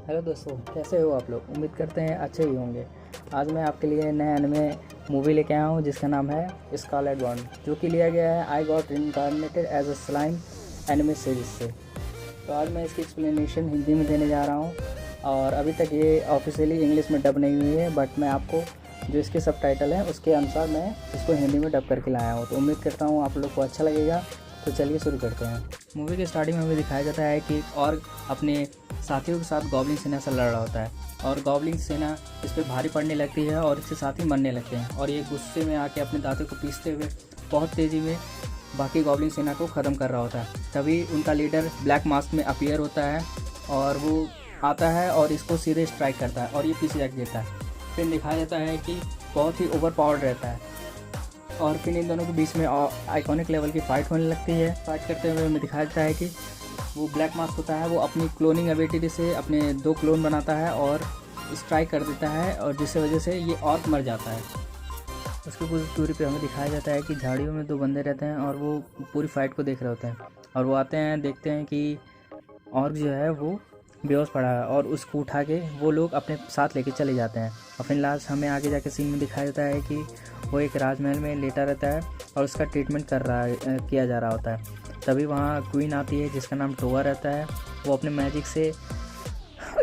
Hello दोस्तों, कैसे हो आप लोग। उम्मीद करते हैं अच्छे ही होंगे। आज मैं आपके लिए नया एनिमे मूवी लेके आया हूँ जिसका नाम है स्कारलेट बॉन्ड, जो कि लिया गया है I got incarnated as a slime anime series से। तो आज मैं इसकी एक्सप्लेनेशन हिंदी में देने जा रहा हूँ और अभी तक ये ऑफिशियली इंग्लिश में डब नहीं हुई है, बट मैं आपको जो इसके सबटाइटल हैं उसके अनुसार मैं इसको हिंदी में डब करके लाया हूँ। तो उम्मीद करता हूँ आप लोग को अच्छा लगेगा। तो चलिए शुरू करते हैं। मूवी के स्टार्टिंग में हमें दिखाया जाता है कि और अपने साथियों के साथ गॉब्लिन सेना से लड़ रहा होता है और गॉब्लिन सेना इस पर भारी पड़ने लगती है और इसके साथी मरने लगते हैं और ये गुस्से में आके अपने दांतों को पीसते हुए बहुत तेज़ी में बाकी गॉब्लिन सेना को ख़त्म कर रहा होता है। तभी उनका लीडर ब्लैक मास्क में अपीयर होता है और वो आता है और इसको सीधे स्ट्राइक करता है और ये पीछे जाके गिरता है। फिर दिखाया जाता है कि बहुत ही ओवर पावर्ड रहता है और फिर इन दोनों के बीच में आइकॉनिक लेवल की फ़ाइट होने लगती है। फाइट करते हुए हमें दिखाया जाता है कि वो ब्लैक मास्क होता है, वो अपनी क्लोनिंग एबिलिटी से अपने 2 क्लोन बनाता है और स्ट्राइक कर देता है और जिससे वजह से ये ऑर्क मर जाता है। उसके कुछ दूरी पे हमें दिखाया जाता है कि झाड़ियों में 2 बंदे रहते हैं और वो पूरी फाइट को देख रहे होते हैं और वो आते हैं, देखते हैं कि ऑर्क जो है वो बेहोश पड़ा है और उसको उठा के वो लोग अपने साथ लेके चले जाते हैं। और फिर लास्ट हमें आगे जाके सीन में दिखाया जाता है कि वो एक राजमहल में लेटा रहता है और उसका ट्रीटमेंट किया जा रहा होता है। तभी वहाँ क्वीन आती है जिसका नाम टोआ रहता है। वो अपने मैजिक से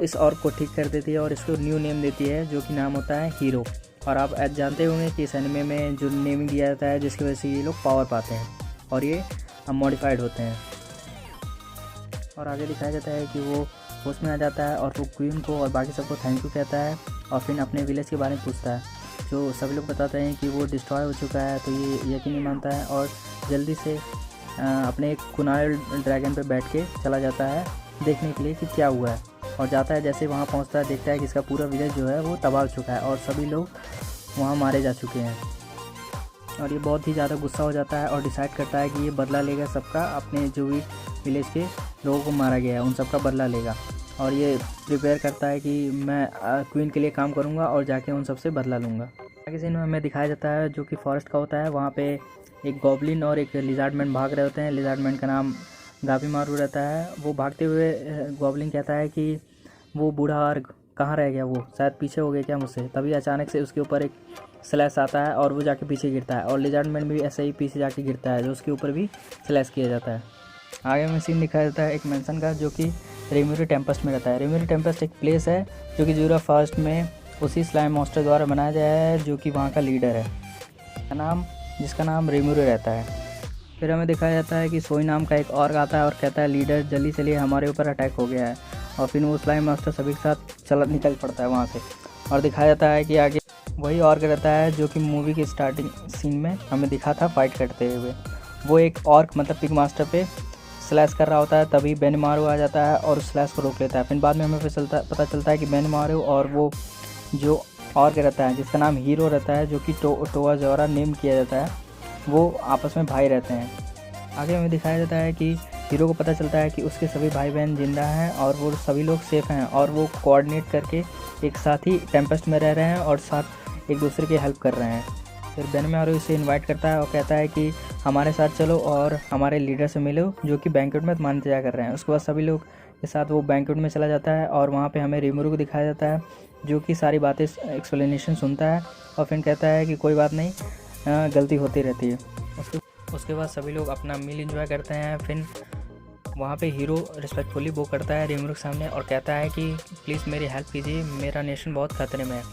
इस ऑर्क को ठीक कर देती है और इसको न्यू नेम देती है जो कि नाम होता है हीरो। और आप जानते होंगे कि इस एनिमे में जो नेमिंग दिया जाता है जिसकी वजह से ये लोग पावर पाते हैं और ये मॉडिफाइड होते हैं। और आगे दिखाया जाता है कि वो होश में आ जाता है और वो क्वीन को और बाकी सबको थैंक यू कहता है और फिर अपने विलेज के बारे में पूछता है। जो सभी लोग बताते हैं कि वो डिस्ट्रॉय हो चुका है, तो ये यकीन नहीं मानता है और जल्दी से अपने एक कुनाल ड्रैगन पे बैठ के चला जाता है देखने के लिए कि क्या हुआ है। और जाता है, जैसे वहाँ पहुँचता है देखता है कि इसका पूरा विलेज जो है वो तबाह हो चुका है और सभी लोग वहाँ मारे जा चुके हैं। और ये बहुत ही ज़्यादा गुस्सा हो जाता है और डिसाइड करता है कि ये बदला लेगा सबका, अपने जो भी विलेज के लोगों को मारा गया है उन सबका बदला लेगा। और ये प्रिपेयर करता है कि मैं क्वीन के लिए काम करूँगा और जाके उन सबसे बदला लूँगा। आगे सीन में हमें दिखाया जाता है जो कि फॉरेस्ट का होता है। वहाँ पे एक गॉब्लिन और एक लिजार्डमैन भाग रहे होते हैं। लिजार्डमैन का नाम गाबीमारू रहता है। वो भागते हुए गॉब्लिन कहता है कि वो बूढ़ा आर्क कहाँ रह गया, वो शायद पीछे हो गया क्या मुझसे। तभी अचानक से उसके ऊपर एक स्लैश आता है और वो जाके पीछे गिरता है और लिजार्डमैन भी ऐसे ही पीछे जाके गिरता है जो उसके ऊपर भी स्लैश किया जाता है। आगे में सीन दिखाया जाता है एक मेंशन का जो कि रिम्यूरी टेम्पेस्ट में रहता है। रिम्यूरी टेम्पेस्ट एक प्लेस है जो कि जूरा फर्स्ट में उसी स्लाइम मॉन्स्टर द्वारा बनाया गया है जो कि वहाँ का लीडर है जिसका नाम रिम्यूरी रहता है। फिर हमें दिखाया जाता है कि सोई नाम का एक और आता है और कहता है लीडर जल्दी चलिए हमारे ऊपर अटैक हो गया है। और फिर वो स्लाइम मास्टर सभी के साथ निकल पड़ता है वहाँ से। और दिखाया जाता है कि आगे वही ऑर्क रहता है जो कि मूवी के स्टार्टिंग सीन में हमें दिखा था फाइट करते हुए। वो एक ऑर्क मतलब पिग मास्टर पे स्लैश कर रहा होता है। तभी बेनिमारू आ जाता है और उस स्लैश को रोक लेता है। फिर बाद में हमें पता चलता है कि बेनिमारू और वो जो ऑर्क रहता है जिसका नाम हीरो रहता है जो कि टोआ द्वारा नेम किया जाता है, वो आपस में भाई रहते हैं। आगे हमें दिखाया जाता है कि हीरो को पता चलता है कि उसके सभी भाई बहन जिंदा हैं और वो सभी लोग सेफ हैं और वो कोऑर्डिनेट करके एक साथ ही टेम्पेस्ट में रह रहे हैं और साथ एक दूसरे की हेल्प कर रहे हैं। फिर बेनिमारू इसे इनवाइट करता है और कहता है कि हमारे साथ चलो और हमारे लीडर से मिलो जो कि बैंक्वेट में तुम्हारा इंतजार कर रहे हैं। उसके बाद सभी लोग के साथ वो बैंक्वेट में चला जाता है और वहाँ पे हमें रिम्यूरू को दिखाया जाता है जो कि सारी बातें एक्सप्लेनेशन सुनता है और फिर कहता है कि कोई बात नहीं, गलती होती रहती है। उसके बाद सभी लोग अपना मील एंजॉय करते हैं। फिर वहाँ पे हीरो रिस्पेक्टफुली वो करता है रिम्यूरू के सामने और कहता है कि प्लीज़ मेरी हेल्प कीजिए, मेरा नेशन बहुत खतरे में है।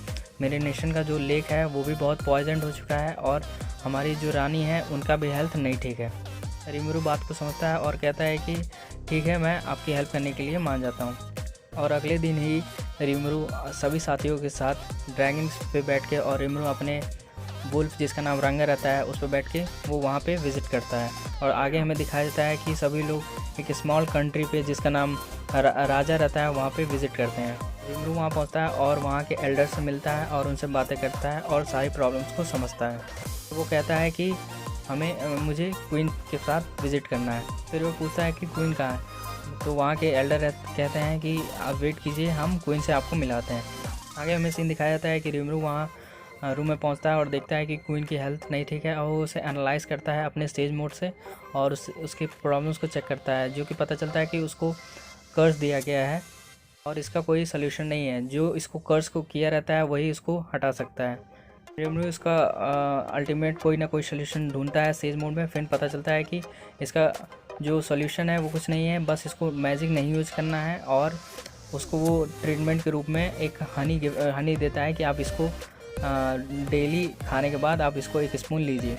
मेरे नेशन का जो लेक है वो भी बहुत पॉइजनड हो चुका है और हमारी जो रानी है उनका भी हेल्थ नहीं ठीक है। रिम्यूरू बात को समझता है और कहता है कि ठीक है, मैं आपकी हेल्प करने के लिए मान जाता हूँ। और अगले दिन ही रिम्यूरू सभी साथियों के साथ ड्रैगन पे बैठ के और रिम्यूरू अपने वुल्फ जिसका नाम रंगा रहता है उस पर बैठ के वो वहाँ पे विज़िट करता है। और आगे हमें दिखाया जाता है कि सभी लोग एक स्मॉल कंट्री पे जिसका नाम राजा रहता है वहाँ पे विज़िट करते हैं। रिम्यूरू वहाँ पहुँचता है और वहाँ के एल्डर से मिलता है और उनसे बातें करता है और सारी प्रॉब्लम्स को समझता है। तो वो कहता है कि मुझे क्वीन के साथ विज़िट करना है। फिर वो पूछता है कि क्वीन कहाँ है, तो वहाँ के एल्डर कहते हैं कि आप वेट कीजिए, हम क्वीन से आपको मिलाते हैं। आगे हमें सीन दिखाया जाता है कि रिम्यूरू वहाँ रूम में पहुंचता है और देखता है कि क्वीन की हेल्थ नहीं ठीक है और वो उसे एनालाइज़ करता है अपने स्टेज मोड से और उसकी प्रॉब्लम्स को चेक करता है, जो कि पता चलता है कि उसको कर्ज दिया गया है और इसका कोई सलूशन नहीं है। जो इसको कर्स को किया रहता है वही इसको हटा सकता है। रेमरू इसका अल्टीमेट कोई ना कोई सलूशन ढूंढता है सेज मोड में। फिर पता चलता है कि इसका जो सॉल्यूशन है वो कुछ नहीं है, बस इसको मैजिक नहीं यूज करना है। और उसको वो ट्रीटमेंट के रूप में एक हनी देता है कि आप इसको डेली खाने के बाद आप इसको एक स्पून लीजिए।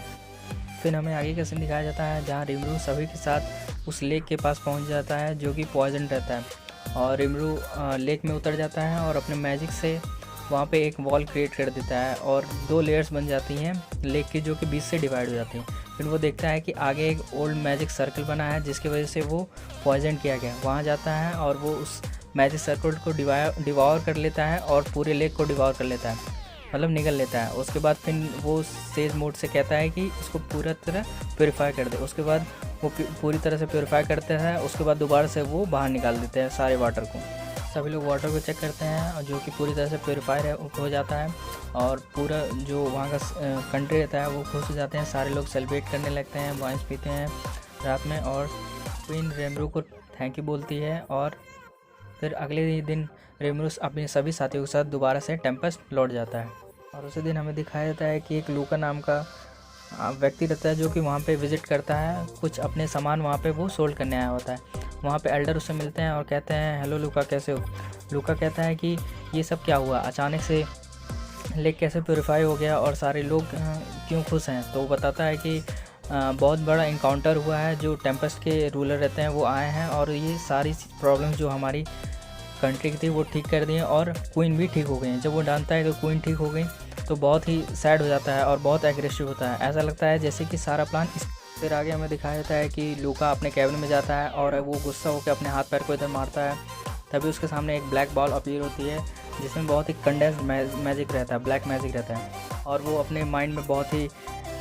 फिर हमें आगे का सीन दिखाया जाता है जहाँ रिमरू सभी के साथ उस लेक के पास पहुँच जाता है जो कि पॉइजन रहता है। और रिमरू लेक में उतर जाता है और अपने मैजिक से वहाँ पे एक वॉल क्रिएट कर देता है और 2 लेयर्स बन जाती हैं लेक की, जो कि बीच से डिवाइड हो जाती हैं। फिर वो देखता है कि आगे एक ओल्ड मैजिक सर्कल बना है जिसकी वजह से वो पॉइजन किया गया। वहाँ जाता है और वो उस मैजिक सर्कल को डिवॉर कर लेता है और पूरे लेक को डिवॉर कर लेता है, मतलब निगल लेता है। उसके बाद फिर वो सेज मोड से कहता है कि इसको पूरा तरह प्योरीफाई कर दे। उसके बाद वो पूरी तरह से प्योरीफाई करते हैं। उसके बाद दोबारा से वो बाहर निकाल देते हैं सारे वाटर को। सभी लोग वाटर को चेक करते हैं और जो कि पूरी तरह से प्योरीफाई हो जाता है और पूरा जो वहाँ का कंट्री रहता है वो खुश हो जाते हैं। सारे लोग सेलिब्रेट करने लगते हैं, वाइन्स पीते हैं रात में। और क्वीन रेमरू को थैंक यू बोलती है। और फिर अगले ही दिन रेमरू अपने सभी साथियों के साथ दोबारा से टेम्पेस्ट लौट जाता है। और उसी दिन हमें दिखाया जाता है कि एक लूका नाम का व्यक्ति रहता है जो कि वहाँ पे विज़िट करता है, कुछ अपने सामान वहाँ पे वो सोल्ड करने आया होता है। वहाँ पे एल्डर उससे मिलते हैं और कहते हैं हेलो लूका, कैसे हो। लूका कहता है कि ये सब क्या हुआ, अचानक से लेक कैसे प्योरीफाई हो गया और सारे लोग क्यों खुश हैं। तो वो बताता है कि बहुत बड़ा इनकाउंटर हुआ है, जो टेम्पेस्ट के रूलर रहते हैं वो आए हैं और ये सारी प्रॉब्लम्स जो हमारी कंट्री की थी वो ठीक कर दी हैं और क्वीन भी ठीक हो गई हैं। जब वो जानता है कि क्वीन ठीक हो गई तो बहुत ही सैड हो जाता है और बहुत एग्रेसिव होता है। ऐसा लगता है जैसे कि सारा प्लान फिर आगे हमें दिखाया जाता है कि लूका अपने कैबिन में जाता है और वो गुस्सा होकर अपने हाथ पैर को इधर मारता है। तभी उसके सामने एक ब्लैक बॉल अपीयर होती है जिसमें बहुत ही कंडेंस्ड मैजिक रहता है, ब्लैक मैजिक रहता है। और वो अपने माइंड में बहुत ही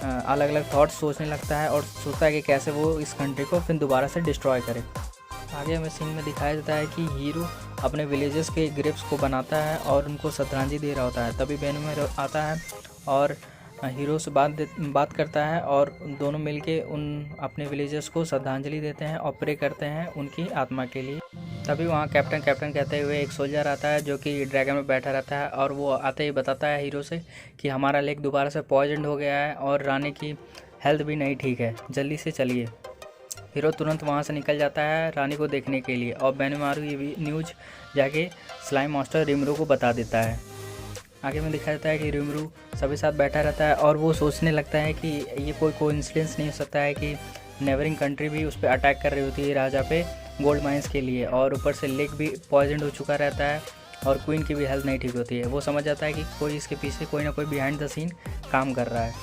अलग अलग थॉट्स सोचने लगता है और सोचता है कि कैसे वो इस कंट्री को फिर दोबारा से डिस्ट्रॉय करे। आगे हमें सीन में दिखाया जाता है कि हीरो अपने विलेजेस के ग्रिप्स को बनाता है और उनको श्रद्धांजलि दे रहा होता है। तभी बेनमेर आता है और हीरो से बात करता है और दोनों मिलके उन अपने विलेजर्स को श्रद्धांजलि देते हैं और प्रे करते हैं उनकी आत्मा के लिए। तभी वहाँ कैप्टन कहते हुए एक सोल्जर आता है जो कि ड्रैगन में बैठा रहता है और वो आते ही बताता है हीरो से कि हमारा लेक दोबारा से पॉइजन हो गया है और रानी की हेल्थ भी नहीं ठीक है, जल्दी से चलिए। हीरो तुरंत वहाँ से निकल जाता है रानी को देखने के लिए और बेनमारू ये न्यूज़ जाके स्लाइम मास्टर रिमरू को बता देता है। आगे में दिखाया जाता है कि रिमरू सभी साथ बैठा रहता है और वो सोचने लगता है कि ये कोई कोइंसिडेंस नहीं हो सकता है कि नेबरिंग कंट्री भी उस पर अटैक कर रही होती है राजा पे गोल्ड माइंस के लिए, और ऊपर से लेक भी पॉइजन हो चुका रहता है और क्वीन की भी हेल्थ नहीं ठीक होती है। वो समझ जाता है कि कोई इसके पीछे कोई ना कोई बिहाइंड द सीन काम कर रहा है।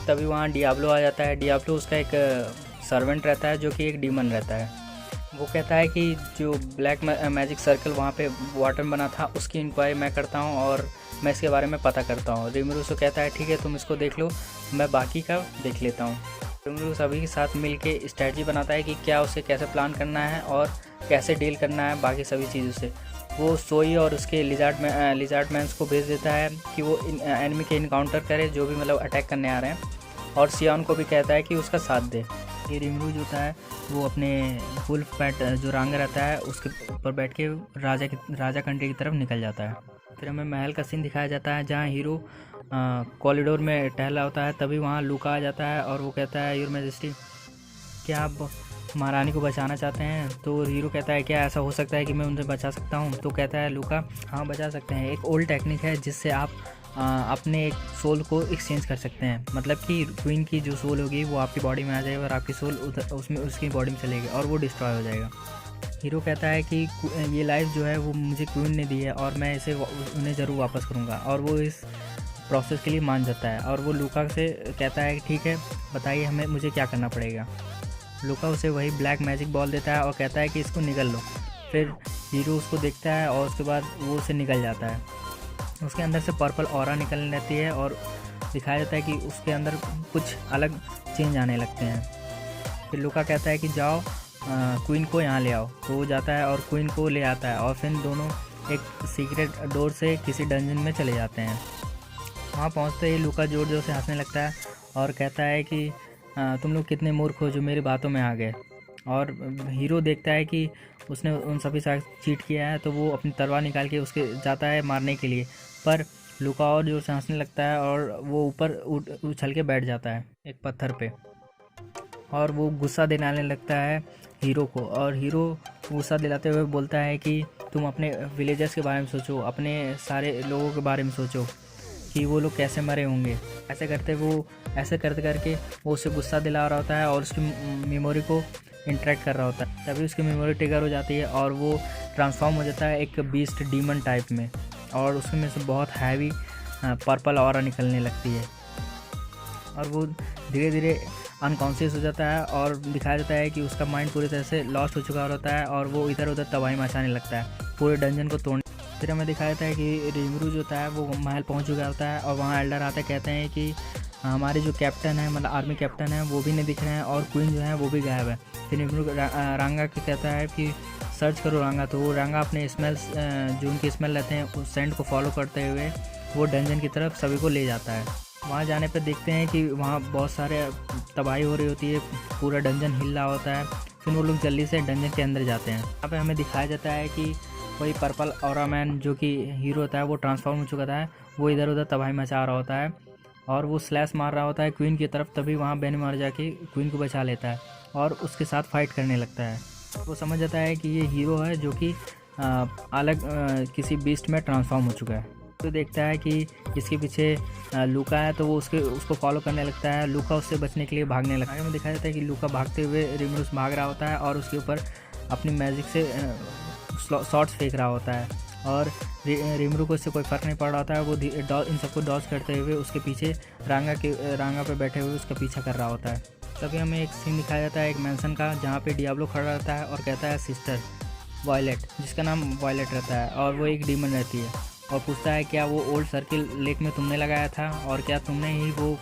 तभी वहाँ डियाब्लो आ जाता है। डियाब्लो उसका एक सर्वेंट रहता है जो कि एक डीमन रहता है। वो कहता है कि जो ब्लैक मैजिक सर्कल वहाँ पे वाटर बना था उसकी इंक्वायरी मैं करता हूँ और मैं इसके बारे में पता करता हूँ। रिमरू से कहता है ठीक है तुम इसको देख लो, मैं बाकी का देख लेता हूँ। रिमरू सभी के साथ मिल के स्ट्रैटेजी बनाता है कि क्या उसे कैसे प्लान करना है और कैसे डील करना है बाकी सभी चीज़ों से। वो सोई और उसके लिजार्ड मैंस को भेज देता है कि वो एनिमी के इनकाउंटर करे जो भी मतलब अटैक करने आ रहे हैं, और सियान को भी कहता है कि उसका साथ दे। ये रिमरू जो होता है वो अपने वुल्फ पैट जो रांगा रहता है उसके ऊपर बैठ के राजा कंट्री की तरफ निकल जाता है। फिर हमें महल का सीन दिखाया जाता है जहाँ हीरो कॉरिडोर में टहला होता है। तभी वहाँ लूका आ जाता है और वो कहता है योर मैजेस्टी, क्या आप महारानी को बचाना चाहते हैं? तो हीरो कहता है क्या ऐसा हो सकता है कि मैं उनसे बचा सकता हूँ? तो कहता है लूका हाँ बचा सकते हैं, एक ओल्ड टेक्निक है जिससे आप अपने एक सोल को एक्सचेंज कर सकते हैं, मतलब कि क्वीन की जो सोल होगी वो आपकी बॉडी में आ जाएगी और आपकी सोल उसमें उसकी बॉडी में चलेगी और वो डिस्ट्रॉय हो जाएगा। हीरो कहता है कि ये लाइफ जो है वो मुझे क्वीन ने दी है और मैं इसे उन्हें ज़रूर वापस करूँगा, और वो इस प्रोसेस के लिए मान जाता है। और वो लूका से कहता है कि ठीक है बताइए मुझे क्या करना पड़ेगा। लूका उसे वही ब्लैक मैजिक बॉल देता है और कहता है कि इसको निगल लो। फिर हीरो उसको देखता है और उसके बाद वो उसे निकल जाता है। उसके अंदर से पर्पल ऑरा निकलने लगती है और दिखाया जाता है कि उसके अंदर कुछ अलग चेंज आने लगते हैं। फिर लूका कहता है कि जाओ क्वीन को यहाँ ले आओ। तो वो जाता है और क्वीन को ले आता है और फिर दोनों एक सीक्रेट डोर से किसी डंजन में चले जाते हैं। वहाँ पहुँचते ही लूका जोर जोर से हंसने लगता है और कहता है कि तुम लोग कितने मूर्ख हो जो मेरी बातों में आ गए। और हीरो देखता है कि उसने उन सभी साथ चीट किया है, तो वो अपनी तलवार निकाल के उसके जाता है मारने के लिए, पर लूका और जोर से हंसने लगता है और वो ऊपर उछल के बैठ जाता है एक पत्थर पे, और वो गुस्सा दिलाने लगता है हीरो को। और हीरो गुस्सा दिलाते हुए बोलता है कि तुम अपने विलेजर्स के बारे में सोचो, अपने सारे लोगों के बारे में सोचो कि वो लोग कैसे मरे होंगे। ऐसे करते करके वो उसे गुस्सा दिला रहा होता है और उसकी मेमोरी को इंटरेक्ट कर रहा होता है। तभी उसकी मेमोरी ट्रिगर हो जाती है और वो ट्रांसफॉर्म हो जाता है एक बीस्ट डीमन टाइप में, और उसमें से बहुत हैवी पर्पल ऑरा निकलने लगती है, और वो धीरे धीरे अनकॉन्शियस हो जाता है और दिखाया जाता है कि उसका माइंड पूरी तरह से लॉस्ट हो चुका होता है और वो इधर उधर तबाही मचाने लगता है पूरे डंजन को तोड़ने। फिर हमें दिखाया जाता है कि रिमरू जो होता है वो महल पहुंच चुका होता है, और वहाँ एल्डर आते कहते हैं कि हमारे जो कैप्टन है, मतलब आर्मी कैप्टन है, वो भी नहीं दिख रहे हैं और क्वीन जो है वो भी गायब है। फिर रिमरू रांगा के कहता है कि सर्च करो रांगा, तो वो रांगा अपने स्मेल्स जो उनकी स्मेल रहते हैं उस सेंट को फॉलो करते हुए वो डंजन की तरफ सभी को ले जाता है। वहाँ जाने पर देखते हैं कि वहाँ बहुत सारे तबाही हो रही होती है, पूरा डंजन हिल रहा होता है। फिर वो लोग जल्दी से डंजन के अंदर जाते हैं। यहाँ पे हमें दिखाया जाता है कि वही पर्पल ऑरा मैन जो कि हीरो होता है वो ट्रांसफॉर्म हो चुका था, वो इधर उधर तबाही मचा रहा होता है और वो स्लैश मार रहा होता है क्वीन की तरफ। तभी वहाँ बेनीमार जाके क्वीन को बचा लेता है और उसके साथ फाइट करने लगता है। वो समझ जाता है कि ये हीरो है जो कि अलग किसी बीस्ट में ट्रांसफॉर्म हो चुका है। तो देखता है कि इसके पीछे लूका है, तो वो उसको फॉलो करने लगता है। लूका उससे बचने के लिए भागने लगता है। आगे में दिखाया जाता है कि लूका भागते हुए रिमरूस भाग रहा होता है और उसके ऊपर अपनी मैजिक से शॉट्स फेंक रहा होता है, और रिमरू को इससे कोई फ़र्क नहीं पड़ रहा होता है। वो इन सबको डॉज करते हुए उसके पीछे रांगा पे बैठे हुए उसका पीछा कर रहा होता है। तभी हमें एक सीन दिखाया जाता है एक मैंसन का, जहाँ पे डियाब्लो खड़ा रहता है और कहता है सिस्टर वायलेट, जिसका नाम वायलेट रहता है, और वो एक डीमन रहती है, और पूछता है क्या वो ओल्ड सर्किल लेक में तुमने लगाया था, और क्या तुमने ही वो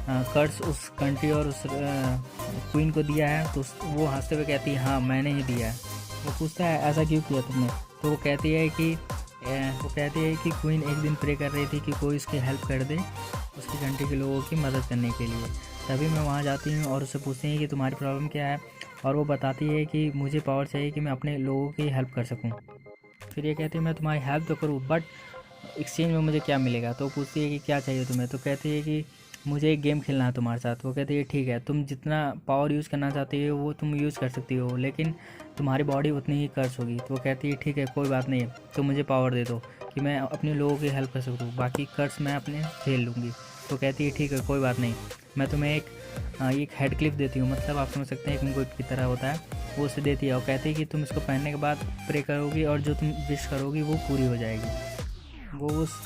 कर्स उस कंट्री और उस क्वीन को दिया है। तो वो हंसते हुए कहती है हाँ मैंने ही दिया है। वो पूछता है ऐसा क्यों किया तुमने, तो वो कहती है कि क्वीन एक दिन प्रे कर रही थी कि कोई उसकी हेल्प कर दे उसकी कंट्री के लोगों की मदद करने के लिए। तभी मैं वहाँ जाती हूँ और उससे पूछती हैं कि तुम्हारी प्रॉब्लम क्या है, और वो बताती है कि मुझे पावर चाहिए कि मैं अपने लोगों की हेल्प कर सकूँ। फिर ये कहती है मैं तुम्हारी हेल्प तो करूँ, बट एक्सचेंज में मुझे क्या मिलेगा। तो पूछती है कि क्या चाहिए तुम्हें, तो कहती है कि मुझे एक गेम खेलना है तुम्हारे साथ। वो कहती है ठीक है, तुम जितना पावर यूज़ करना चाहती हो वो तुम यूज़ कर सकती हो, लेकिन तुम्हारी बॉडी उतनी ही कर्स होगी। तो वो कहती है ठीक है कोई बात नहीं, तो मुझे पावर दे दो कि मैं अपने लोगों की हेल्प कर सकूँ, बाकी कर्स मैं अपने झेल लूँगी। तो कहती है ठीक है कोई बात नहीं, मैं तुम्हें एक हेड क्लिप देती हूँ, मतलब आप समझ सकते हैं एक मुकुट की तरह होता है, वो उसे देती है और कहती है कि तुम इसको पहनने के बाद प्रे करोगी और जो तुम विश करोगी वो पूरी हो जाएगी। वो उस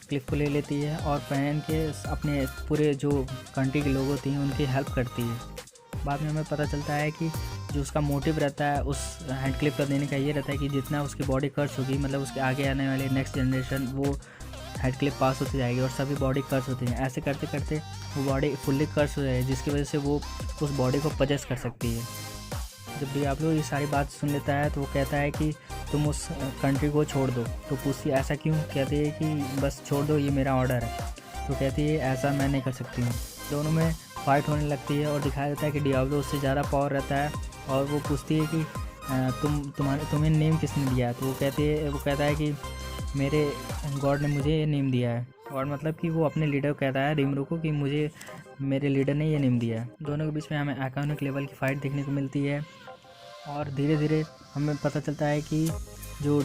क्लिप को ले लेती है और पहन के अपने पूरे जो कंट्री के लोग होते हैं उनकी हेल्प करती है। बाद में हमें पता चलता है कि जो उसका मोटिव रहता है उस हैंड क्लिप का देने का ये रहता है कि जितना उसकी बॉडी कर्स होगी, मतलब उसके आगे आने वाले नेक्स्ट जनरेशन, वो हेड क्लिप पास होती जाएगी और सभी बॉडी कर्स होती हैं। ऐसे करते करते वो बॉडी फुल्ली कर्स हो जाएगी, जिसकी वजह से वो उस बॉडी को पजेस कर सकती है। जब डियाब्लो ये सारी बात सुन लेता है तो वो कहता है कि तुम उस कंट्री को छोड़ दो। तो पूछती है ऐसा क्यों, कहती है कि बस छोड़ दो, ये मेरा ऑर्डर है। तो कहती है ऐसा मैं नहीं कर सकती हूँ। दोनों में फाइट होने लगती है और दिखाया जाता है कि डियाब्लो उससे ज़्यादा पावर रहता है, और वो पूछती है कि तुम्हें नेम किसने दिया है। तो वो कहता है कि मेरे गॉड ने मुझे ये नेम दिया है। गॉड मतलब कि वो अपने लीडर को कहता है रिमरू को कि मुझे मेरे लीडर ने ये नेम दिया है। दोनों के बीच में हमें आइकॉनिक लेवल की फ़ाइट देखने को मिलती है, और धीरे धीरे हमें पता चलता है कि जो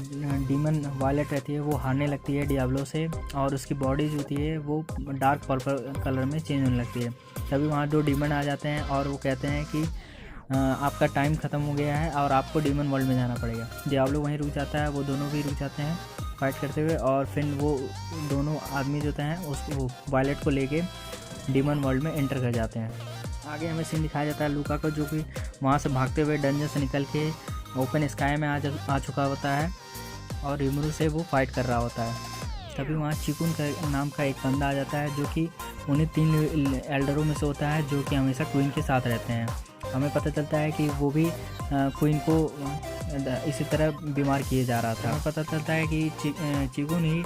डीमन वायलेट रहती है वो हारने लगती है डियाब्लो से, और उसकी बॉडी जो होती है वो डार्क पर्पल कलर में चेंज होने लगती है। तभी वहाँ दो डीमन आ जाते हैं और वो कहते हैं कि आपका टाइम ख़त्म हो गया है और आपको डीमन वर्ल्ड में जाना पड़ेगा। डियाब्लो वहीं रुक जाता है, वो दोनों भी रुक जाते हैं फाइट करते हुए, और फिर वो दोनों आदमी जो होते हैं उसको वायलेट को लेके डीमन वर्ल्ड में एंटर कर जाते हैं। आगे हमें सीन दिखाया जाता है लूका को, जो कि वहाँ से भागते हुए डंजन से निकल के ओपन स्काई में आ चुका होता है और रिमरू से वो फाइट कर रहा होता है। तभी वहाँ चिकुन का नाम का एक बंदा आ जाता है, जो कि उन्हीं 3 एल्डरों में से होता है जो कि हमेशा क्वीन के साथ रहते हैं। हमें पता चलता है कि वो भी क्वीन को इसी तरह बीमार किए जा रहा था। हमें पता चलता है कि चिकुन ही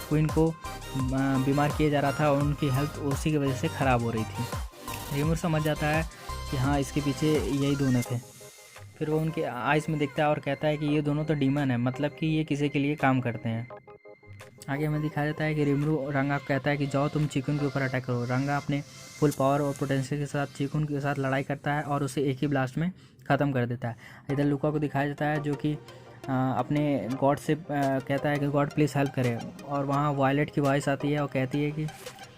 क्वीन को बीमार किए जा रहा था और उनकी हेल्थ उसी की वजह से ख़राब हो रही थी। रिमरू समझ जाता है कि हाँ इसके पीछे यही दोनों थे। फिर वो उनके आइज़ में देखता है और कहता है कि ये दोनों तो डीमन है, मतलब कि ये किसी के लिए काम करते हैं। आगे हमें दिखाया जाता है कि रिमरू रंगा कहता है कि जाओ तुम चिकुन के ऊपर अटैक करो। रंगा अपने फुल पावर और पोटेंशियल के साथ चिकुन के साथ लड़ाई करता है और उसे एक ही ब्लास्ट में ख़त्म कर देता है। इधर लुका को दिखाया जाता है जो कि अपने गॉड से कहता है कि गॉड प्लीज़ हेल्प करे, और वहाँ वायलेट की वॉइस आती है और कहती है कि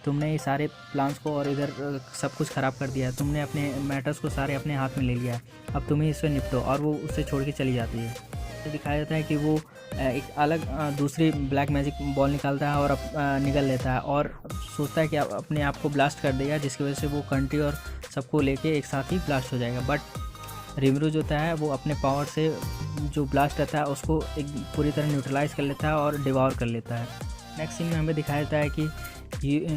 तुमने ये सारे प्लान्स को और इधर सब कुछ ख़राब कर दिया है, तुमने अपने मैटर्स को सारे अपने हाथ में ले लिया है, अब तुम्हें इससे निपटो, और वो उसे छोड़ के चली जाती है। तो दिखाया जाता है कि वो एक अलग दूसरी ब्लैक मैजिक बॉल निकालता है और निकल लेता है और सोचता है कि अपने आप को ब्लास्ट कर देगा, जिसकी वजह से वो कंट्री और सबको लेके एक साथ ही ब्लास्ट हो जाएगा। बट रिमरू जो होता है वो अपने पावर से जो ब्लास्ट रहता है उसको एक पूरी तरह न्यूट्रलाइज कर लेता है और डिवॉर कर लेता है। नेक्स्ट सीन में हमें दिखाया जाता है कि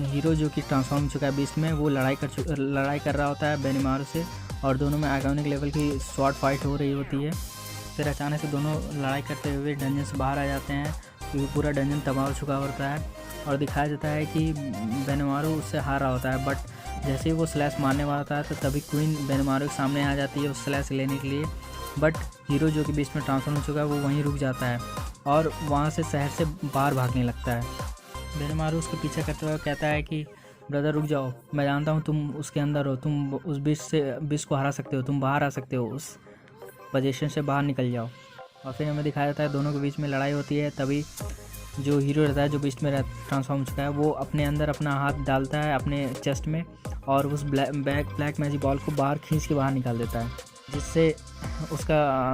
हीरो जो कि ट्रांसफॉर्म हो चुका है बीस्ट में, वो लड़ाई कर रहा होता है बेनिमारू से, और दोनों में आइकॉनिक लेवल की स्वॉर्ड फाइट हो रही होती है। फिर अचानक से दोनों लड़ाई करते हुए डंजन से बाहर आ जाते हैं, क्योंकि पूरा डंजन तबाह हो चुका होता है, और दिखाया जाता है कि बेनिमारू उससे हार रहा होता है। बट जैसे ही वो स्लैश मारने वाला होता है तो तभी क्वीन बेनिमारू के सामने आ जाती है उस स्लैश लेने के लिए। बट हीरो जो कि बीच में ट्रांसफॉर्म हो चुका है वो वहीं रुक जाता है और वहाँ से शहर से बाहर भागने लगता है। बेनिमारू उसके पीछे करते हुए कहता है कि ब्रदर रुक जाओ, मैं जानता हूँ तुम उसके अंदर हो, तुम उस बीच को हरा सकते हो, तुम बाहर आ सकते हो, उस पोजीशन से बाहर निकल जाओ। और फिर हमें दिखाया जाता है दोनों के बीच में लड़ाई होती है। तभी जो हीरो रहता है जो बीच में ट्रांसफॉर्म हो चुका है वो अपने अंदर अपना हाथ डालता है अपने चेस्ट में और उस ब्लैक मैजिक बॉल को बाहर खींच के बाहर निकाल देता है, जिससे उसका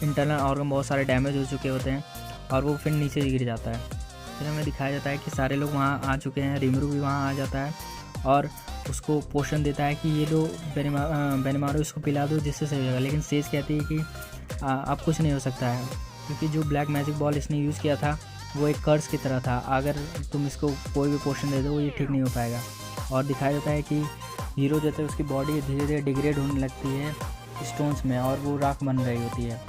इंटरनल ऑर्गन बहुत सारे डैमेज हो चुके होते हैं और वो फिर नीचे गिर जाता है। फिर हमें दिखाया जाता है कि सारे लोग वहाँ आ चुके हैं, रिमरू भी वहाँ आ जाता है और उसको पोषण देता है कि ये लो बेनिमारू इसको पिला दो जिससे सही हो जाएगा। लेकिन सेज कहती है कि अब कुछ नहीं हो सकता है, क्योंकि जो ब्लैक मैजिक बॉल इसने यूज़ किया था वो एक कर्स की तरह था, अगर तुम इसको कोई भी पोषण दे दो ये ठीक नहीं हो पाएगा। और दिखाया जाता है कि हीरो जो है उसकी बॉडी धीरे धीरे डिग्रेड होने लगती है स्टोन्स में और वो राख बन रही होती है।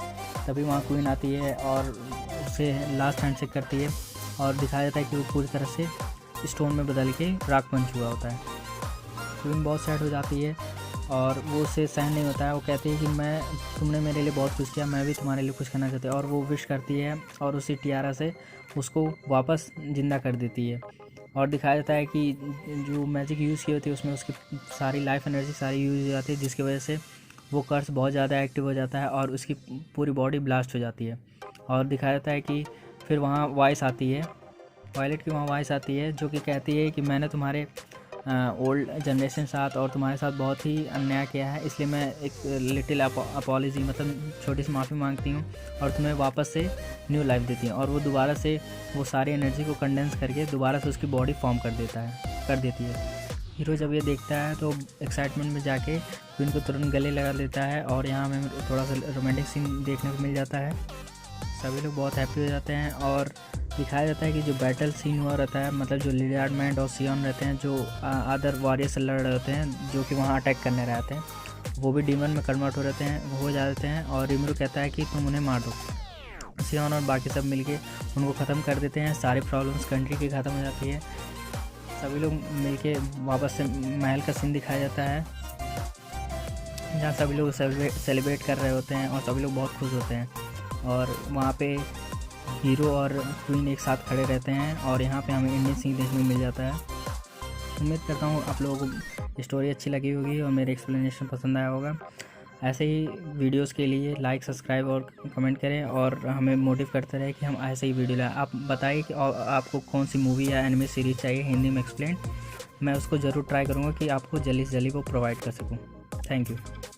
तभी वहाँ क्वीन आती है और उसे लास्ट हैंड चेक करती है और दिखाया जाता है कि वो पूरी तरह से स्टोन में बदल के राख बन चुका होता है। क्वीन बहुत सैड हो जाती है और वो उसे सहन नहीं होता है, वो कहती है कि तुमने मेरे लिए बहुत कुछ किया, मैं भी तुम्हारे लिए कुछ करना चाहती हूँ, और वो विश करती है और उसी टियारा से उसको वापस ज़िंदा कर देती है। और दिखाया जाता है कि जो मैजिक यूज़ की होती है उसमें उसकी सारी लाइफ एनर्जी सारी यूज़ हो जाती है, जिसकी वजह से वो कर्स बहुत ज़्यादा एक्टिव हो जाता है और उसकी पूरी बॉडी ब्लास्ट हो जाती है। और दिखाया जाता है कि फिर वहाँ वॉइस आती है, वायलेट की वहाँ वॉइस आती है जो कि कहती है कि मैंने तुम्हारे ओल्ड जनरेशन साथ और तुम्हारे साथ बहुत ही अन्याय किया है, इसलिए मैं एक लिटिल अपॉलॉजी मतलब छोटी सी माफ़ी मांगती हूँ और तुम्हें वापस से न्यू लाइफ देती हूँ। और वो दोबारा से वो सारी एनर्जी को कंडेंस करके दोबारा से उसकी बॉडी फॉर्म कर देती है। हीरो जब ये देखता है तो एक्साइटमेंट में जाके क्वीन को तुरंत गले लगा देता है और यहाँ हमें थोड़ा सा रोमांटिक सीन देखने को मिल जाता है। सभी लोग बहुत हैप्पी हो जाते हैं और दिखाया जाता है कि जो बैटल सीन हुआ रहता है, मतलब जो लिलियार्ड और सियोन रहते हैं जो अदर वॉरियर से लड़ रहे होते हैं जो कि वहाँ अटैक करने रहते हैं, वो भी डीमन में कन्वर्ट हो जाते हैं और रिमरू कहता है कि तुम उन्हें मार दो। सियोन और बाकी सब मिलके उनको ख़त्म कर देते हैं, सारी प्रॉब्लम्स कंट्री की ख़त्म हो जाती है। सभी लोग मिलके वापस से महल का सीन दिखाया जाता है जहाँ सभी लोग सेलिब्रेट कर रहे होते हैं और सभी लोग बहुत खुश होते हैं और वहाँ पे हीरो और क्वीन एक साथ खड़े रहते हैं और यहाँ पे हमें इंडियन सीन देखने को मिल जाता है। उम्मीद करता हूँ आप लोगों को स्टोरी अच्छी लगी होगी और मेरे एक्सप्लेनेशन पसंद आया होगा। ऐसे ही वीडियोस के लिए लाइक सब्सक्राइब और कमेंट करें और हमें मोटिव करते रहे कि हम ऐसे ही वीडियो लाएं। आप बताइए कि आपको कौन सी मूवी या एनिमे सीरीज़ चाहिए हिंदी में एक्सप्लेन, मैं उसको ज़रूर ट्राई करूँगा कि आपको जल्दी से जल्दी वो प्रोवाइड कर सकूँ। Thank you.